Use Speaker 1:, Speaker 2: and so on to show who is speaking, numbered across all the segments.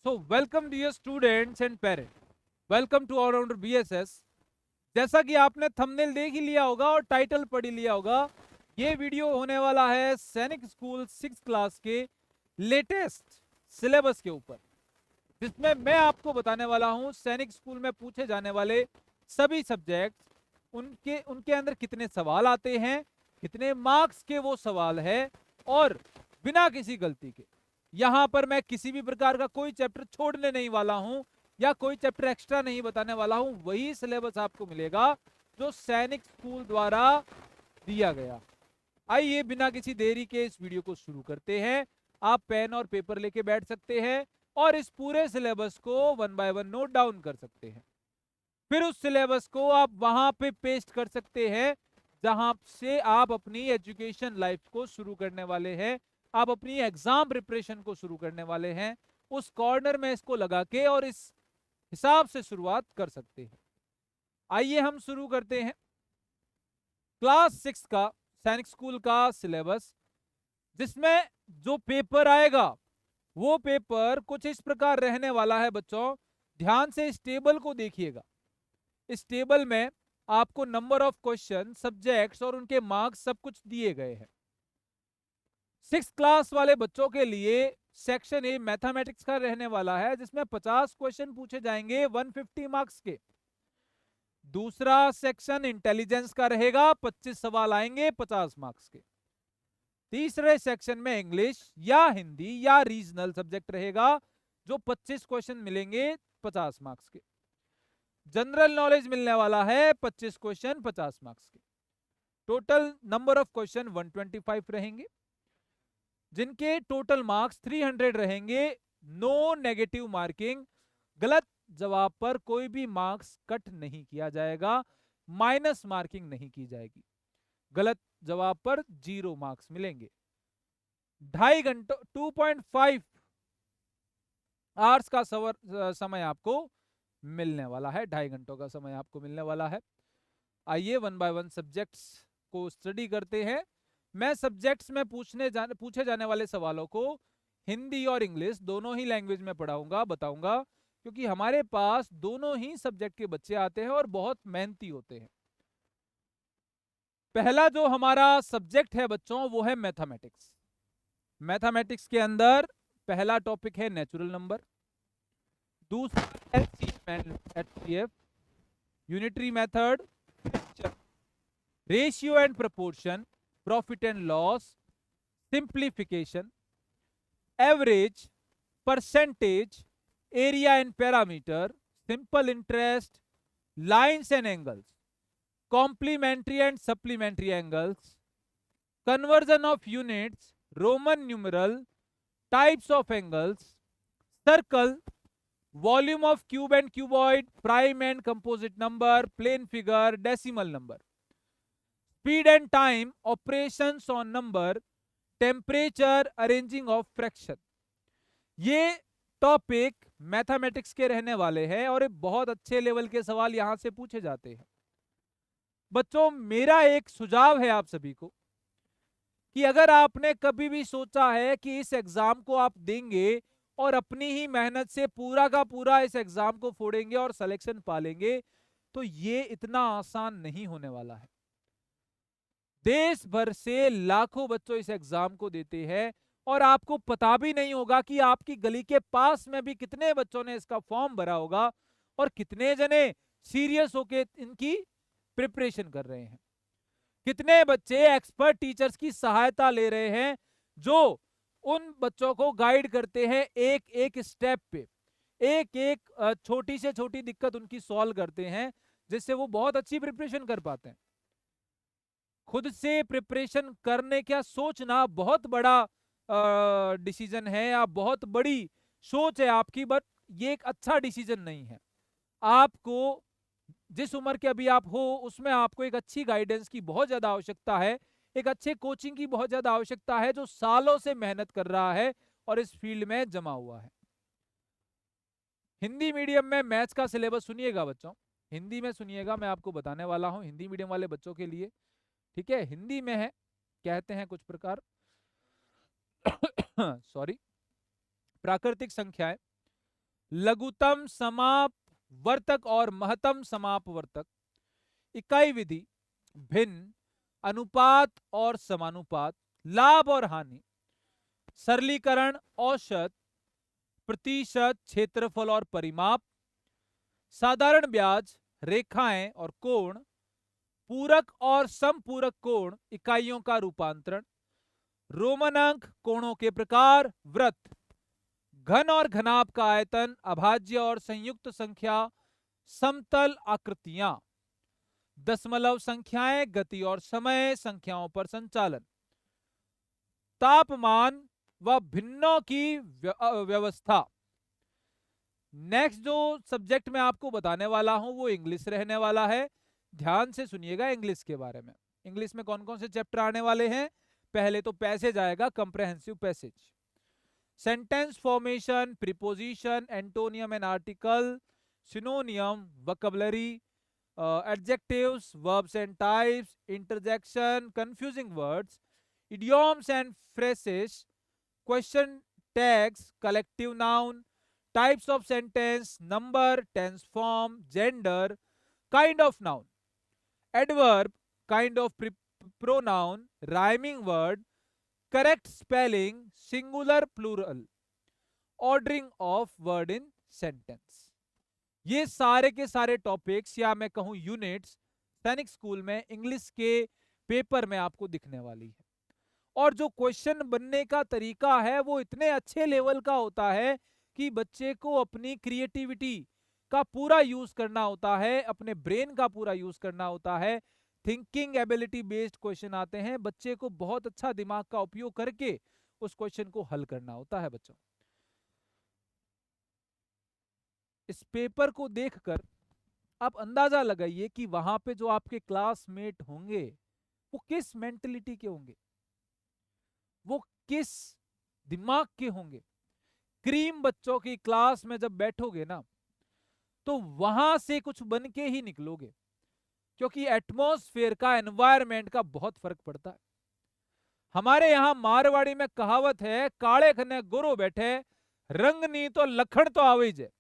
Speaker 1: So welcome dear students and parents. Welcome to All Rounder BSS. जैसा कि आपने thumbnail देख ही लिया होगा और टाइटल पढ़ ही लिया होगा, ये वीडियो होने वाला है सैनिक स्कूल 6 क्लास के लेटेस्ट सिलेबस के ऊपर, जिसमें मैं आपको बताने वाला हूं सैनिक स्कूल में पूछे जाने वाले सभी सब्जेक्ट, उनके उनके अंदर कितने सवाल आते हैं, कितने मार्क्स के वो सवाल है, और बिना किसी गलती के यहां पर मैं किसी भी प्रकार का कोई चैप्टर छोड़ने नहीं वाला हूं या कोई चैप्टर एक्स्ट्रा नहीं बताने वाला हूं। वही सिलेबस आपको मिलेगा जो सैनिक स्कूल द्वारा दिया गया। आइए बिना किसी देरी के इस वीडियो को शुरू करते हैं। आप पेन और पेपर लेके बैठ सकते हैं और इस पूरे सिलेबस को one by one note down कर सकते हैं। फिर उस सिलेबस को आप वहां पे पेस्ट कर सकते हैं जहां से आप अपनी एजुकेशन लाइफ को शुरू करने वाले हैं, आप अपनी एग्जाम प्रिपरेशन को शुरू करने वाले हैं। उस कॉर्नर में इसको लगा के और इस हिसाब से शुरुआत कर सकते हैं। आइए हम शुरू करते हैं क्लास 6 का सैनिक स्कूल का सिलेबस, जिसमें जो पेपर आएगा वो पेपर कुछ इस प्रकार रहने वाला है। बच्चों ध्यान से इस टेबल को देखिएगा। इस टेबल में आपको नंबर ऑफ क्वेश्चन, सब्जेक्ट्स और उनके मार्क्स सब कुछ दिए गए हैं। 6 क्लास वाले बच्चों के लिए सेक्शन ए मैथमेटिक्स का रहने वाला है, जिसमें 50 क्वेश्चन पूछे जाएंगे 150 मार्क्स के। दूसरा सेक्शन इंटेलिजेंस का रहेगा, 25 सवाल आएंगे 50 मार्क्स के। तीसरे सेक्शन में इंग्लिश या हिंदी या रीजनल सब्जेक्ट रहेगा, जो 25 क्वेश्चन मिलेंगे 50 मार्क्स के। जनरल नॉलेज मिलने वाला है 25 क्वेश्चन 50 मार्क्स के। टोटल नंबर ऑफ क्वेश्चन 125 रहेंगे, जिनके टोटल मार्क्स 300 रहेंगे। नो नेगेटिव मार्किंग, गलत जवाब पर कोई भी मार्क्स कट नहीं किया जाएगा, माइनस मार्किंग नहीं की जाएगी। गलत जवाब पर 0 मार्क्स मिलेंगे। 2.5 घंटों 2.5 आवर्स का समय आपको मिलने वाला है। 2.5 घंटों का समय आपको मिलने वाला है। आइए वन बाय वन सब्जेक्ट्स को स्टडी करते हैं। मैं सब्जेक्ट्स में पूछे जाने वाले सवालों को हिंदी और इंग्लिश दोनों ही लैंग्वेज में पढ़ाऊंगा, बताऊंगा, क्योंकि हमारे पास दोनों ही सब्जेक्ट के बच्चे आते हैं और बहुत मेहनती होते हैं। पहला जो हमारा सब्जेक्ट है बच्चों वो है मैथमेटिक्स। मैथमेटिक्स के अंदर पहला टॉपिक है नेचुरल नंबर, दूसरा HCF, unitary method, ratio and proportion, profit and loss, simplification, average, percentage, area and perimeter, simple interest, lines and angles, complementary and supplementary angles, conversion of units, Roman numeral, types of angles, circle, volume of cube and cuboid, prime and composite number, plane figure, decimal number, speed and time, operations on number, temperature, arranging of fraction। ये topic mathematics के रहने वाले हैं और बहुत अच्छे level के सवाल यहां से पूछे जाते हैं। बच्चों मेरा एक सुझाव है आप सभी को कि अगर आपने कभी भी सोचा है कि इस एग्जाम को आप देंगे और अपनी ही मेहनत से पूरा का पूरा इस एग्जाम को फोड़ेंगे और सिलेक्शन पालेंगे, तो ये इतना आसान नहीं होने वाला है। देश भर से लाखों बच्चों इस एग्जाम को देते हैं और आपको पता भी नहीं होगा कि आपकी गली के पास में भी कितने बच्चों ने इसका फॉर्म भरा होगा और कितने जने सीरियस होके इनकी प्रिपरेशन कर रहे हैं। कितने बच्चे एक्सपर्ट टीचर्स की सहायता ले रहे हैं, जो उन बच्चों को गाइड करते हैं एक एक स्टेप पे, एक एक छोटी से छोटी दिक्कत उनकी सॉल्व करते हैं, जिससे वो बहुत अच्छी प्रिपरेशन कर पाते हैं। खुद से प्रिपरेशन करने का सोचना बहुत बड़ा डिसीजन है या बहुत बड़ी सोच है आपकी, बट ये एक अच्छा डिसीजन नहीं है। आपको जिस उम्र के अभी आप हो उसमें आपको एक अच्छी गाइडेंस की बहुत ज्यादा आवश्यकता है, एक अच्छे कोचिंग की बहुत ज्यादा आवश्यकता है, जो सालों से मेहनत कर रहा है और इस फील्ड में जमा हुआ है। हिंदी मीडियम में मैथ्स का सिलेबस सुनिएगा बच्चों, हिंदी में सुनिएगा, मैं आपको बताने वाला हूं हिंदी मीडियम वाले बच्चों के लिए। ठीक है, हिंदी में है, कहते हैं कुछ प्रकार सॉरी, प्राकृतिक संख्याएं, लघुतम समापवर्तक और महत्तम समापवर्तक, इकाई विधि, भिन्न, अनुपात और समानुपात, लाभ और हानि, सरलीकरण, औसत, प्रतिशत, क्षेत्रफल और परिमाप, साधारण ब्याज, रेखाएं और कोण, पूरक और समपूरक कोण, इकाइयों का रूपांतरण, रोमन अंक, कोणों के प्रकार, वृत्त, घन और घनाभ का आयतन, अभाज्य और संयुक्त संख्या, समतल आकृतियां, दशमलव संख्याएं, गति और समय, संख्याओं पर संचालन, तापमान व भिन्नों की व्यवस्था। नेक्स्ट जो सब्जेक्ट मैं आपको बताने वाला हूं वो इंग्लिश रहने वाला है। ध्यान से सुनिएगा इंग्लिश के बारे में। इंग्लिश में कौन कौन से चैप्टर आने वाले हैं? पहले तो पैसेज आएगा, comprehensive passage, sentence formation, preposition, antonym and article, सिनोनियम, vocabulary, adjectives, verbs and types, interjection, confusing words, idioms and phrases, question tags, collective noun, types of sentence, number, tense form, gender, kind of noun, adverb, kind of pronoun, rhyming word, correct spelling, singular plural, ordering of word in sentence। ये सारे के सारे topics या मैं कहूं units सैनिक school में English के पेपर में आपको दिखने वाली है। और जो क्वेश्चन बनने का तरीका है वो इतने अच्छे लेवल का होता है कि बच्चे को अपनी क्रिएटिविटी का पूरा यूज करना होता है, अपने ब्रेन का पूरा यूज करना होता है। थिंकिंग एबिलिटी बेस्ड क्वेश्चन आते हैं, बच्चे को बहुत अच्छा दिमाग का उपयोग करके उस क्वेश्चन को हल करना होता है। बच्चों, इस पेपर को देखकर आप अंदाजा लगाइए कि वहां पे जो आपके क्लासमेट होंगे वो किस मेंटलिटी के होंगे, वो किस दिमाग के होंगे। क्रीम बच्चों की क्लास में जब बैठोगे ना तो वहां से कुछ बन के ही निकलोगे, क्योंकि एटमॉस्फेयर का, एनवायरनमेंट का बहुत फर्क पड़ता है। हमारे यहां मारवाड़ी में कहावत है, काले खने गोरो बैठे, रंग नी तो लखड़ तो आवे जे।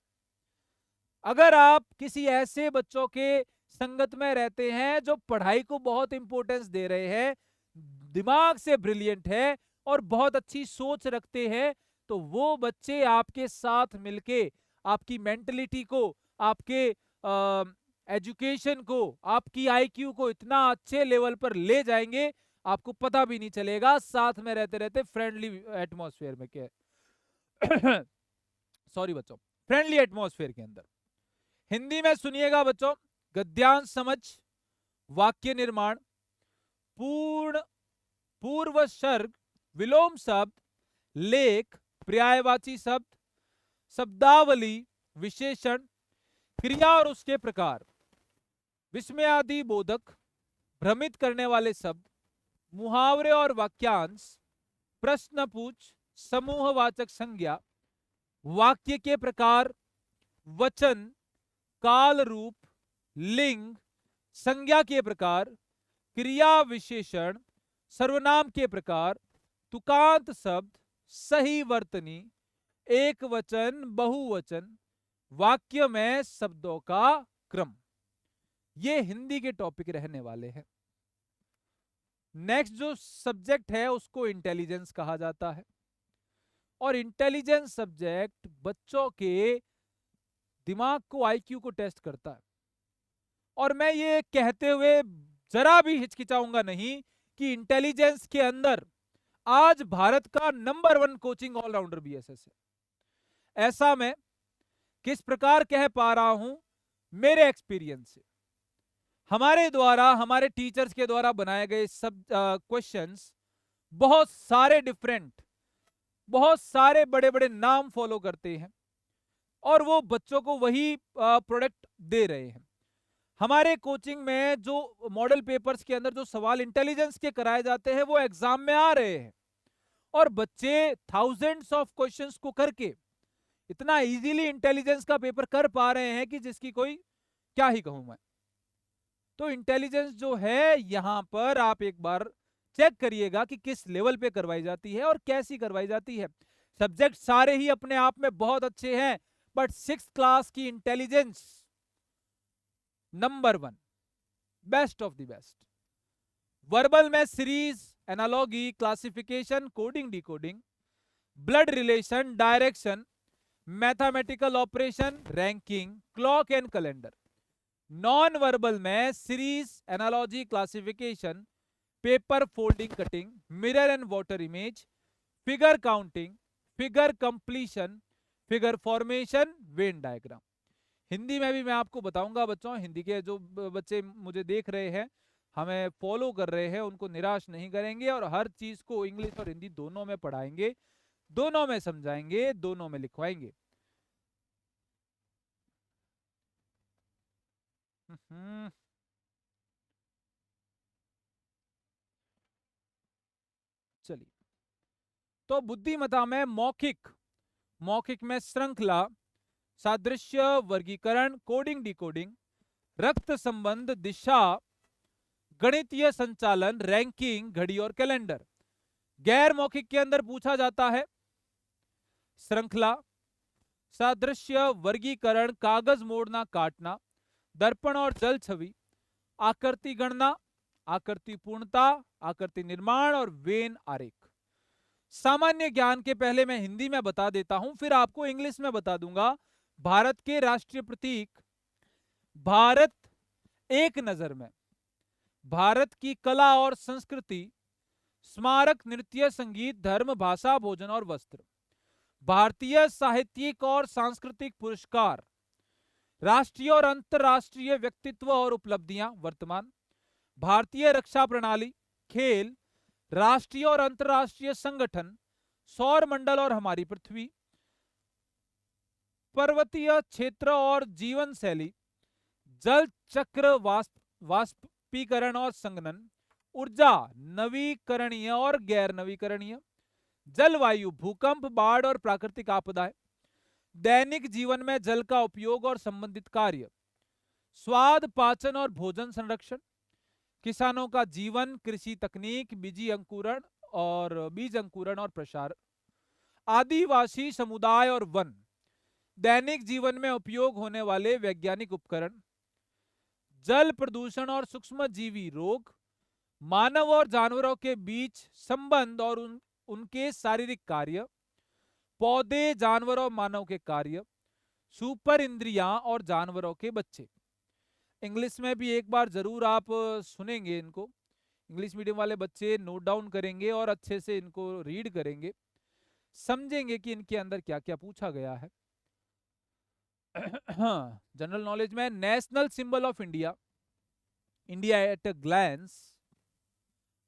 Speaker 1: अगर आप किसी ऐसे बच्चों के संगत में रहते हैं जो पढ़ाई को बहुत इंपॉर्टेंस दे रहे हैं, दिमाग से ब्रिलियंट है और बहुत अच्छी सोच रखते हैं, तो वो बच्चे आपके साथ मिलके आपकी मेंटलिटी को, आपके एजुकेशन को, आपकी आईक्यू को इतना अच्छे लेवल पर ले जाएंगे आपको पता भी नहीं चलेगा, साथ में रहते रहते फ्रेंडली एटमॉस्फेयर में क्या सॉरी बच्चों, फ्रेंडली एटमॉस्फेयर के अंदर। हिंदी में सुनिएगा बच्चों, गद्यांश समझ, वाक्य निर्माण, पूर्व सर्ग, विलोम शब्द, लेख, पर्यायवाची शब्द, शब्दावली, विशेषण, क्रिया और उसके प्रकार, विस्मयादि बोधक, भ्रमित करने वाले शब्द, मुहावरे और वाक्यांश, प्रश्न पूछ, समूहवाचक संज्ञा, वाक्य के प्रकार, वचन, काल रूप, लिंग, संज्ञा के प्रकार, क्रिया विशेषण, सर्वनाम के प्रकार, तुकांत शब्द, सही वर्तनी, एक वचन, बहुवचन, वाक्य में शब्दों का क्रम। ये हिंदी के टॉपिक रहने वाले हैं। नेक्स्ट जो सब्जेक्ट है उसको इंटेलिजेंस कहा जाता है, और इंटेलिजेंस सब्जेक्ट बच्चों के दिमाग को, आईक्यू को टेस्ट करता है। और मैं ये कहते हुए जरा भी हिचकिचाऊंगा नहीं कि इंटेलिजेंस के अंदर आज भारत का नंबर 1 कोचिंग ऑलराउंडर बीएसएस है। ऐसा मैं किस प्रकार कह पा रहा हूं? मेरे एक्सपीरियंस से, हमारे द्वारा, हमारे टीचर्स के द्वारा बनाए गए सब क्वेश्चंस बहुत सारे डिफरेंट, बहुत सारे बड़े बड़े नाम फॉलो करते हैं और वो बच्चों को वही प्रोडक्ट दे रहे हैं। हमारे कोचिंग में जो मॉडल पेपर्स के अंदर जो सवाल इंटेलिजेंस के कराए जाते हैं वो एग्जाम में आ रहे हैं, और बच्चे थाउजेंड्स ऑफ क्वेश्चंस को करके इतना इजीली इंटेलिजेंस का पेपर कर पा रहे हैं कि जिसकी कोई क्या ही कहूं मैं। तो इंटेलिजेंस जो है यहां पर आप एक बार चेक करिएगा कि किस लेवल पे करवाई जाती है और कैसी करवाई जाती है। सब्जेक्ट सारे ही अपने आप में बहुत अच्छे हैं, बट 6th क्लास की intelligence number 1, best of the best. Verbal में series, analogy, classification, coding decoding, blood relation, direction, mathematical operation, ranking, clock and calendar. Non verbal में series, analogy, classification, paper folding cutting, mirror and water image, figure counting, figure completion, figure formation, Venn diagram. Hindi में भी मैं आपको बताऊंगा बच्चों, हिंदी के जो बच्चे मुझे देख रहे हैं, हमें फॉलो कर रहे हैं, उनको निराश नहीं करेंगे और हर चीज को इंग्लिश और हिंदी दोनों में पढ़ाएंगे, दोनों में समझाएंगे, दोनों में लिखवाएंगे। चलिए, तो बुद्धिमत्ता में मौखिक, मौखिक में श्रृंखला, सादृश्य, वर्गीकरण, कोडिंग डिकोडिंग, रक्त संबंध, दिशा, गणितीय संचालन, रैंकिंग, घड़ी और कैलेंडर। गैर मौखिक के अंदर पूछा जाता है श्रृंखला, सादृश्य, वर्गीकरण, कागज मोड़ना काटना, दर्पण और जल छवि, आकृति गणना, आकृति पूर्णता, आकृति निर्माण और वेन आरेख। सामान्य ज्ञान के पहले मैं हिंदी में बता देता हूं, फिर आपको इंग्लिश में बता दूंगा। भारत के राष्ट्रीय प्रतीक, भारत एक नजर में, भारत की कला और संस्कृति, स्मारक, नृत्य, संगीत, धर्म, भाषा, भोजन और वस्त्र, भारतीय साहित्यिक और सांस्कृतिक पुरस्कार, राष्ट्रीय और अंतर्राष्ट्रीय व्यक्तित्व और उपलब्धियां वर्तमान, भारतीय रक्षा प्रणाली, खेल, राष्ट्रीय और अंतर्राष्ट्रीय संगठन, सौर मंडल और हमारी पृथ्वी, पर्वतीय क्षेत्र और जीवन शैली, जल चक्र, वाष्पीकरण और संघनन, ऊर्जा, नवीकरणीय और गैर नवीकरणीय, जलवायु, भूकंप, बाढ़ और प्राकृतिक आपदाएं, दैनिक जीवन में जल का उपयोग और संबंधित कार्य, स्वाद, पाचन और भोजन संरक्षण, किसानों का जीवन, कृषि तकनीक, बीज अंकुरण और प्रसार, आदिवासी समुदाय और वन, दैनिक जीवन में उपयोग होने वाले वैज्ञानिक उपकरण, जल प्रदूषण और सूक्ष्म जीवी रोग, मानव और जानवरों के बीच संबंध और उनके शारीरिक कार्य, पौधे, जानवर और मानव के कार्य, सुपर इंद्रियां और जानवरों के बच्चे। इंग्लिश में भी एक बार जरूर आप सुनेंगे इनको, इंग्लिश मीडियम वाले बच्चे नोट डाउन करेंगे और अच्छे से इनको रीड करेंगे, समझेंगे कि इनके अंदर क्या क्या पूछा गया है। जनरल नॉलेज में national symbol of India, India at a glance,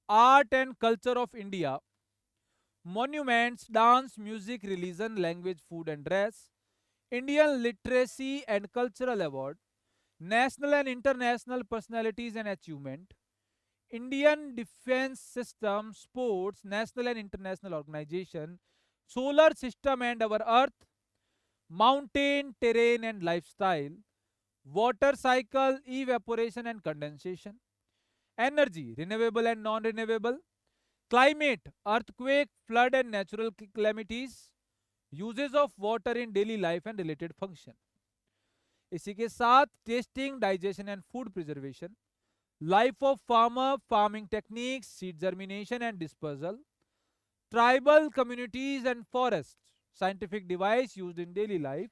Speaker 1: art and culture of India, monuments, dance, music, religion, language, food and dress, Indian literacy and cultural award, national and international personalities and achievement, Indian defence system, sports, national and international organisation, solar system and our earth, mountain terrain and lifestyle, water cycle, evaporation and condensation, energy, renewable and non-renewable, climate, earthquake, flood and natural calamities, uses of water in daily life and related function। इसी के साथ testing, digestion and food preservation, life of farmer, farming techniques, seed germination and dispersal, tribal communities and forest, scientific device used in daily life,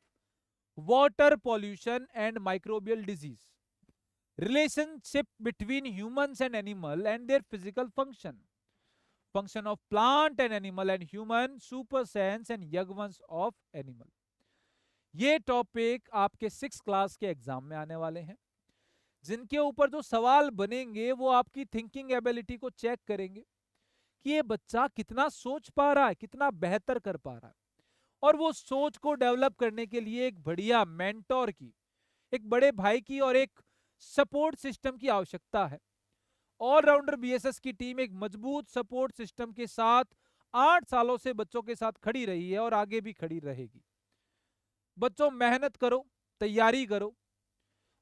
Speaker 1: water pollution and microbial disease, relationship between humans and animal and their physical function, function of plant and animal and human, super sense and yagvans of animal। ये topic आपके 6 class के exam में आने वाले हैं, जिनके ऊपर जो सवाल बनेंगे वो आपकी थिंकिंग एबिलिटी को चेक करेंगे कि ये बच्चा कितना सोच पा रहा है, कितना बेहतर कर पा रहा है। और वो सोच को डेवलप करने के लिए एक बढ़िया मेंटोर की, एक बड़े भाई की और एक सपोर्ट सिस्टम की आवश्यकता है। ऑलराउंडर बीएसएस की टीम एक मजबूत सपोर्ट सिस्टम के साथ 8 सालों से बच्चों के साथ खड़ी रही है और आगे भी खड़ी रहेगी। बच्चों मेहनत करो, तैयारी करो।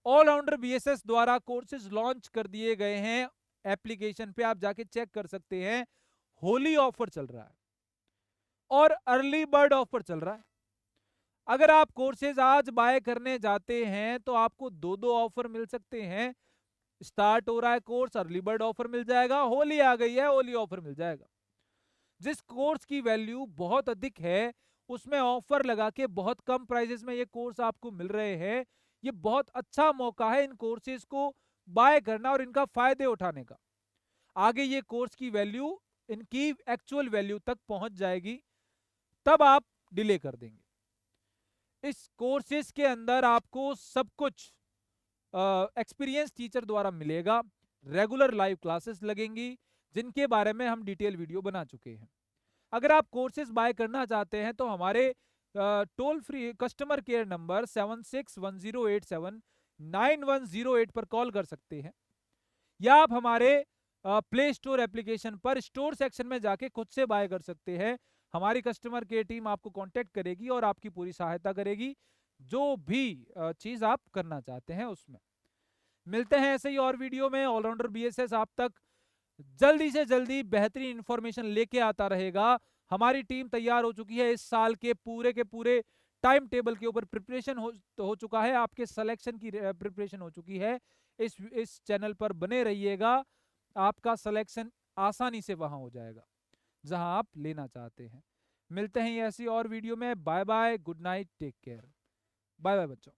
Speaker 1: ऑलराउंडर बीएसएस द्वारा कोर्सेज लॉन्च कर दिए गए हैं, एप्लीकेशन पे आप जाके चेक कर सकते हैं। होली ऑफर चल रहा है और अर्ली बर्ड ऑफर चल रहा है। अगर आप कोर्सेज आज बाय करने जाते हैं तो आपको दो दो ऑफर मिल सकते हैं। स्टार्ट हो रहा है कोर्स, अर्ली बर्ड ऑफर मिल जाएगा, होली आ गई है, होली ऑफर मिल जाएगा। जिस कोर्स की वैल्यू बहुत अधिक है उसमें ऑफर लगा के बहुत कम प्राइसेस में ये कोर्स आपको मिल रहे हैं। ये बहुत अच्छा मौका है इन कोर्सेज को बाय करना और इनका फायदे उठाने का। आगे ये कोर्स की वैल्यू इनकी एक्चुअल वैल्यू तक पहुंच जाएगी, तब आप डिले कर देंगे। इस कोर्सेज के अंदर आपको सब कुछ एक्सपीरियंस टीचर द्वारा मिलेगा। रेगुलर लाइव क्लासेस लगेंगी जिनके बारे में हम डिटेल वीडियो बना चुके हैं। अगर आप कोर्सेज बाय करना चाहते हैं तो हमारे toll free customer care number 7610879108 पर कॉल कर सकते हैं, या आप हमारे प्ले स्टोर एप्लीकेशन पर स्टोर सेक्शन में जाके खुद से बाय कर सकते हैं। हमारी कस्टमर केयर टीम आपको कांटेक्ट करेगी और आपकी पूरी सहायता करेगी जो भी चीज आप करना चाहते हैं उसमें। मिलते हैं ऐसे ही और वीडियो में। ऑलराउंडर बीएसएस आप तक जल्दी से जल्दी बेहतरीन इंफॉर्मेशन लेके आता रहेगा। हमारी टीम तैयार हो चुकी है, इस साल के पूरे टाइम टेबल के ऊपर प्रिपरेशन हो चुका है, आपके सिलेक्शन की प्रिपरेशन हो चुकी है। इस चैनल पर बने रहिएगा, आपका सिलेक्शन आसानी से वहां हो जाएगा जहां आप लेना चाहते हैं। मिलते हैं ऐसी और वीडियो में। Bye bye, good night, take care. Bye bye बच्चों।